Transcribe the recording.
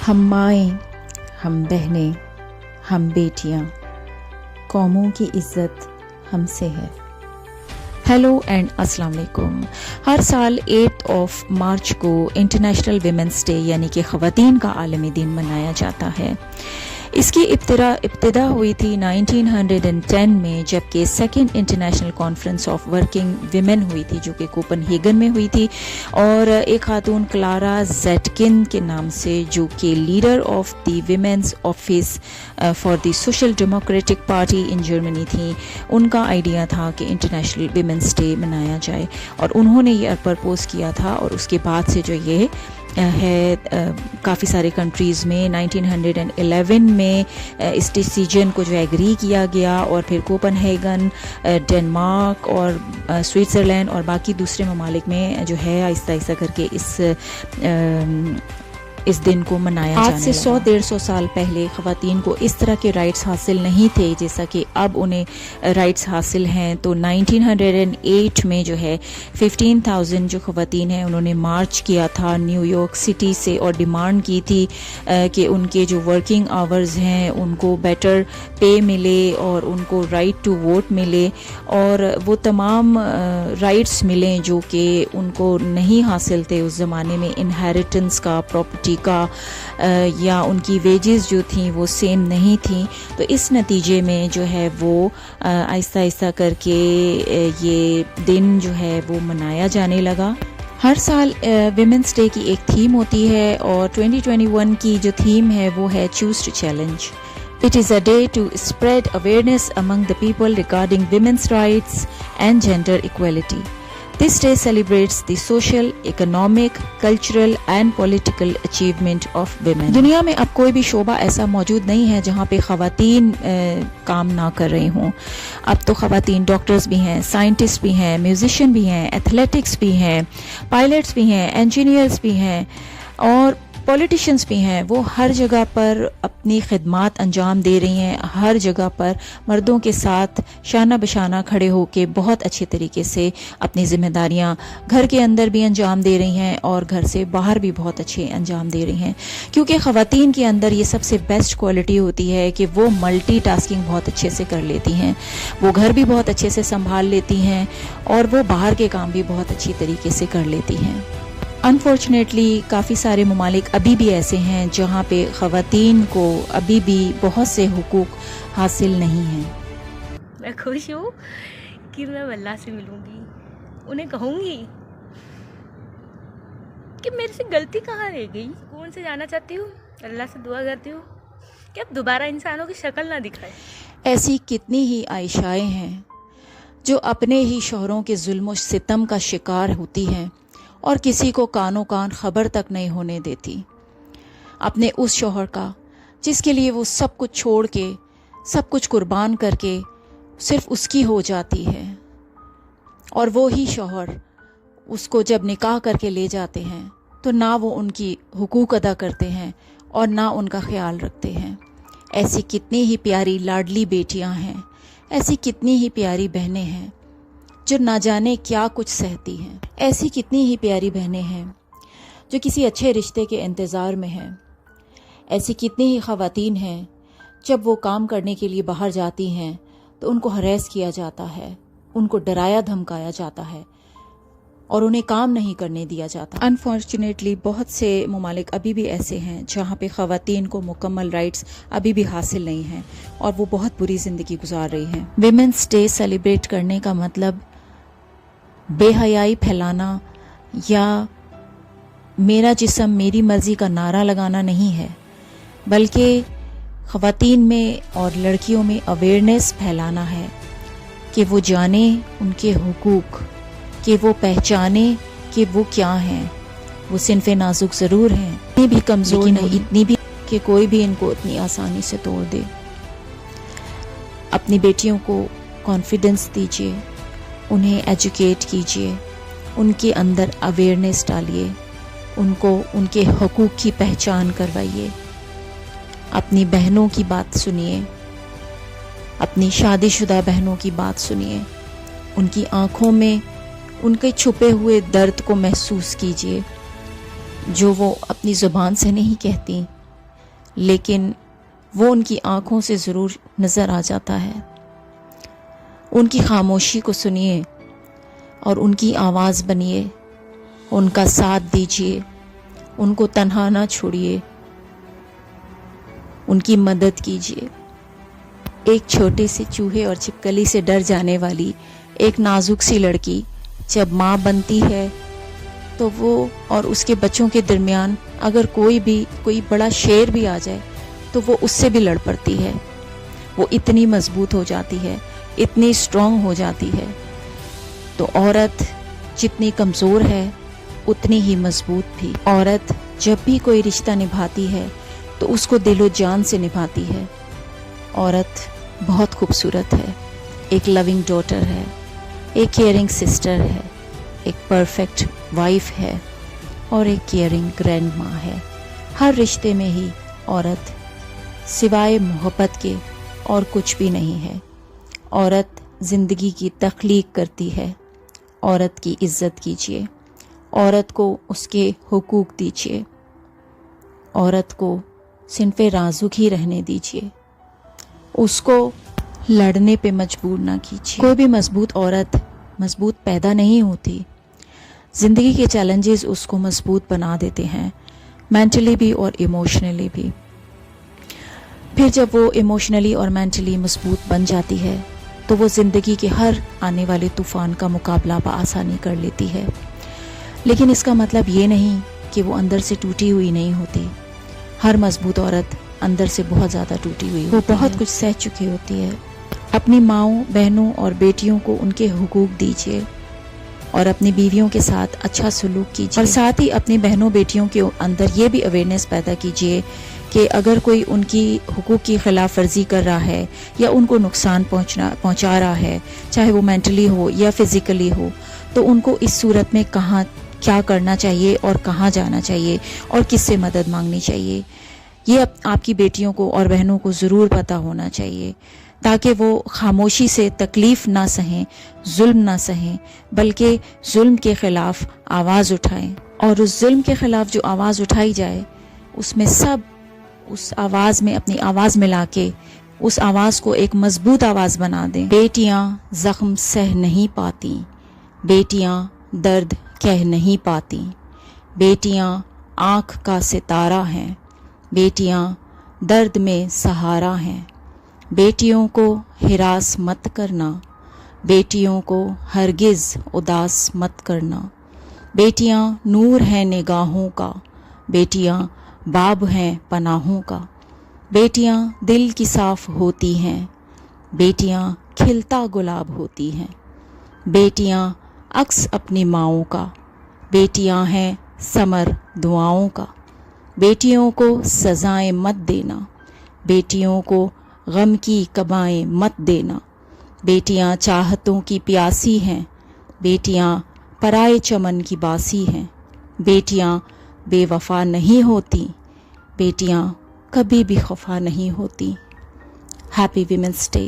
ہم مائیں، ہم بہنیں، ہم بیٹیاں، قوموں کی عزت ہم سے ہے۔ ہیلو اینڈ السلام علیکم۔ ہر سال 8 مارچ کو انٹرنیشنل ویمنس ڈے یعنی کہ خواتین کا عالمی دن منایا جاتا ہے۔ اس کی ابتدا ہوئی تھی 1910 میں، جبکہ second international conference of working women ہوئی تھی جو کہ کوپن ہیگن میں ہوئی تھی، اور ایک خاتون کلارا زیٹکن کے نام سے جو کہ leader of the womens office for the social democratic party in Germany تھی، ان کا آئیڈیا تھا کہ انٹرنیشنل ویمنس ڈے منایا جائے، اور انہوں نے یہ پرپوز کیا تھا، اور اس کے بعد سے جو یہ ہے کافی سارے کنٹریز میں 1911 میں اس ڈیسیجن کو جو ایگری کیا گیا، اور پھر کوپن ہیگن، ڈنمارک اور سوئٹزرلینڈ اور باقی دوسرے ممالک میں جو ہے آہستہ آہستہ کر کے اس دن کو منایا جانے لگا۔ آج سے 100-150 سال پہلے خواتین کو اس طرح کے رائٹس حاصل نہیں تھے جیسا کہ اب انہیں رائٹس حاصل ہیں۔ تو 1908 میں جو ہے 15,000 جو خواتین ہیں انہوں نے مارچ کیا تھا نیو یارک سٹی سے، اور ڈیمانڈ کی تھی کہ ان کے جو ورکنگ آورز ہیں ان کو بیٹر پے ملے، اور ان کو رائٹ ٹو ووٹ ملے، اور وہ تمام رائٹس ملیں جو کہ ان کو نہیں حاصل تھے اس زمانے میں، انہیریٹنس کا، پراپرٹی کا، یا ان کی ویجز جو تھیں وہ سیم نہیں تھیں۔ تو اس نتیجے میں جو ہے وہ آہستہ آہستہ کر کے یہ دن جو ہے وہ منایا جانے لگا۔ ہر سال ویمنس ڈے کی ایک تھیم ہوتی ہے، اور 2021 کی جو تھیم ہے وہ ہے choose to challenge. It is a day to spread awareness among the people regarding women's rights and gender equality. This day celebrates the social, economic, cultural and political achievement of women. دنیا میں اب کوئی بھی شعبہ ایسا موجود نہیں ہے جہاں پہ خواتین کام نہ کر رہی ہوں۔ اب تو خواتین ڈاکٹرز بھی ہیں، سائنٹسٹ بھی ہیں، میوزیشین بھی ہیں، ایتھلیٹکس بھی ہیں، پائلٹس بھی ہیں، انجینئرز بھی ہیں، اور پولیٹیشنز بھی ہیں۔ وہ ہر جگہ پر اپنی خدمات انجام دے رہی ہیں، ہر جگہ پر مردوں کے ساتھ شانہ بشانہ کھڑے ہو کے بہت اچھے طریقے سے اپنی ذمہ داریاں گھر کے اندر بھی انجام دے رہی ہیں، اور گھر سے باہر بھی بہت اچھے انجام دے رہی ہیں، کیونکہ خواتین کے اندر یہ سب سے بیسٹ کوالٹی ہوتی ہے کہ وہ ملٹی ٹاسکنگ بہت اچھے سے کر لیتی ہیں۔ وہ گھر بھی بہت اچھے سے سنبھال لیتی ہیں، اور وہ باہر کے کام بھی بہت اچھی طریقے سے کر لیتی ہیں۔ انفارچونیٹلی کافی سارے ممالک ابھی بھی ایسے ہیں جہاں پہ خواتین کو ابھی بھی بہت سے حقوق حاصل نہیں ہیں۔ میں خوش ہوں کہ میں اللہ سے ملوں گی، انہیں کہوں گی کہ میرے سے غلطی کہاں رہ گئی۔ سکون سے جانا چاہتی ہوں، اللہ سے دعا کرتی ہوں کہ اب دوبارہ انسانوں کی شکل نہ دکھائے۔ ایسی کتنی ہی عائشائیں ہیں جو اپنے ہی شوہروں کے ظلم و ستم کا شکار ہوتی ہیں، اور کسی کو کانوں کان خبر تک نہیں ہونے دیتی اپنے اس شوہر کا جس کے لیے وہ سب کچھ چھوڑ کے، سب کچھ قربان کر کے صرف اس کی ہو جاتی ہے، اور وہی شوہر اس کو جب نکاح کر کے لے جاتے ہیں تو نہ وہ ان کی حقوق ادا کرتے ہیں اور نہ ان کا خیال رکھتے ہیں۔ ایسی کتنی ہی پیاری لاڈلی بیٹیاں ہیں، ایسی کتنی ہی پیاری بہنیں ہیں جو نہ جانے کیا کچھ سہتی ہیں، ایسی کتنی ہی پیاری بہنیں ہیں جو کسی اچھے رشتے کے انتظار میں ہیں، ایسی کتنی ہی خواتین ہیں جب وہ کام کرنے کے لیے باہر جاتی ہیں تو ان کو ہریس کیا جاتا ہے، ان کو ڈرایا دھمکایا جاتا ہے، اور انہیں کام نہیں کرنے دیا جاتا۔ انفارچونیٹلی بہت سے ممالک ابھی بھی ایسے ہیں جہاں پہ خواتین کو مکمل رائٹس ابھی بھی حاصل نہیں ہیں، اور وہ بہت بری زندگی گزار رہی ہیں۔ ویمنس ڈے سیلیبریٹ کرنے کا مطلب بے حیائی پھیلانا یا میرا جسم میری مرضی کا نعرہ لگانا نہیں ہے، بلکہ خواتین میں اور لڑکیوں میں اویئرنیس پھیلانا ہے کہ وہ جانیں ان کے حقوق، کہ وہ پہچانیں کہ وہ کیا ہیں۔ وہ صنف نازک ضرور ہیں، اتنی بھی کمزور نہیں، اتنی بھی کہ کوئی بھی ان کو اتنی آسانی سے توڑ دے۔ اپنی بیٹیوں کو کانفیڈنس دیجیے، انہیں ایجوکیٹ کیجیے، ان کے اندر اویئرنیس ڈالیے، ان کو ان کے حقوق کی پہچان کروائیے۔ اپنی بہنوں کی بات سنیے، اپنی شادی شدہ بہنوں کی بات سنیے، ان کی آنکھوں میں ان کے چھپے ہوئے درد کو محسوس کیجیے جو وہ اپنی زبان سے نہیں کہتی، لیکن وہ ان کی آنکھوں سے ضرور نظر آ جاتا ہے. ان کی خاموشی کو سنیے اور ان کی آواز بنیے، ان کا ساتھ دیجیے، ان کو تنہا نہ چھوڑیے، ان کی مدد کیجیے. ایک چھوٹے سے چوہے اور چھپکلی سے ڈر جانے والی ایک نازک سی لڑکی جب ماں بنتی ہے تو وہ اور اس کے بچوں کے درمیان اگر کوئی بڑا شیر بھی آ جائے تو وہ اس سے بھی لڑ پڑتی ہے. وہ اتنی مضبوط ہو جاتی ہے، اتنی اسٹرانگ ہو جاتی ہے. تو عورت جتنی کمزور ہے اتنی ہی مضبوط بھی. عورت جب بھی کوئی رشتہ نبھاتی ہے تو اس کو دل و جان سے نبھاتی ہے. عورت بہت خوبصورت ہے، ایک لونگ ڈاٹر ہے، ایک کیئرنگ سسٹر ہے، ایک پرفیکٹ وائف ہے اور ایک کیئرنگ گرینڈ ماں ہے. ہر رشتے میں ہی عورت سوائے محبت کے اور کچھ بھی نہیں ہے. عورت زندگی کی تخلیق کرتی ہے. عورت کی عزت کیجیے، عورت کو اس کے حقوق دیجیے، عورت کو صنف نازک ہی رہنے دیجیے، اس کو لڑنے پہ مجبور نہ کیجیے. کوئی بھی مضبوط عورت مضبوط پیدا نہیں ہوتی. زندگی کے چیلنجز اس کو مضبوط بنا دیتے ہیں، مینٹلی بھی اور ایموشنلی بھی. پھر جب وہ ایموشنلی اور مینٹلی مضبوط بن جاتی ہے تو وہ زندگی کے ہر آنے والے طوفان کا مقابلہ بآسانی کر لیتی ہے. لیکن اس کا مطلب یہ نہیں کہ وہ اندر سے ٹوٹی ہوئی نہیں ہوتی. ہر مضبوط عورت اندر سے بہت زیادہ ٹوٹی ہوئی ہوتی ہے. وہ بہت کچھ سہ چکی ہوتی ہے. اپنی ماؤں، بہنوں اور بیٹیوں کو ان کے حقوق دیجیے اور اپنی بیویوں کے ساتھ اچھا سلوک کیجیے. اور ساتھ ہی اپنی بہنوں بیٹیوں کے اندر یہ بھی اویئرنیس پیدا کیجیے کہ اگر کوئی ان کی حقوق کی خلاف ورزی کر رہا ہے یا ان کو نقصان پہنچا رہا ہے، چاہے وہ مینٹلی ہو یا فزیکلی ہو، تو ان کو اس صورت میں کیا کرنا چاہیے اور کہاں جانا چاہیے اور کس سے مدد مانگنی چاہیے. یہ آپ کی بیٹیوں کو اور بہنوں کو ضرور پتہ ہونا چاہیے تاکہ وہ خاموشی سے تکلیف نہ سہیں، ظلم نہ سہیں، بلکہ ظلم کے خلاف آواز اٹھائیں. اور اس ظلم کے خلاف جو آواز اٹھائی جائے اس میں سب اس آواز میں اپنی آواز ملا کے اس آواز کو ایک مضبوط آواز بنا دیں. بیٹیاں زخم سہ نہیں پاتی، بیٹیاں درد کہہ نہیں پاتی، بیٹیاں آنکھ کا ستارہ ہیں، بیٹیاں درد میں سہارا ہیں. بیٹیوں کو ہراس مت کرنا، بیٹیوں کو ہرگز اداس مت کرنا. بیٹیاں نور ہیں نگاہوں کا، بیٹیاں باب ہیں پناہوں کا. بیٹیاں دل کی صاف ہوتی ہیں، بیٹیاں کھلتا گلاب ہوتی ہیں. بیٹیاں عکس اپنی ماؤں کا، بیٹیاں ہیں ثمر دعاؤں کا. بیٹیوں کو سزائیں مت دینا، بیٹیوں کو غم کی کبائیں مت دینا. بیٹیاں چاہتوں کی پیاسی ہیں، بیٹیاں پرائے چمن کی باسی ہیں. بیٹیاں بے وفا نہیں ہوتی، بیٹیاں کبھی بھی خفا نہیں ہوتی. Happy women's day.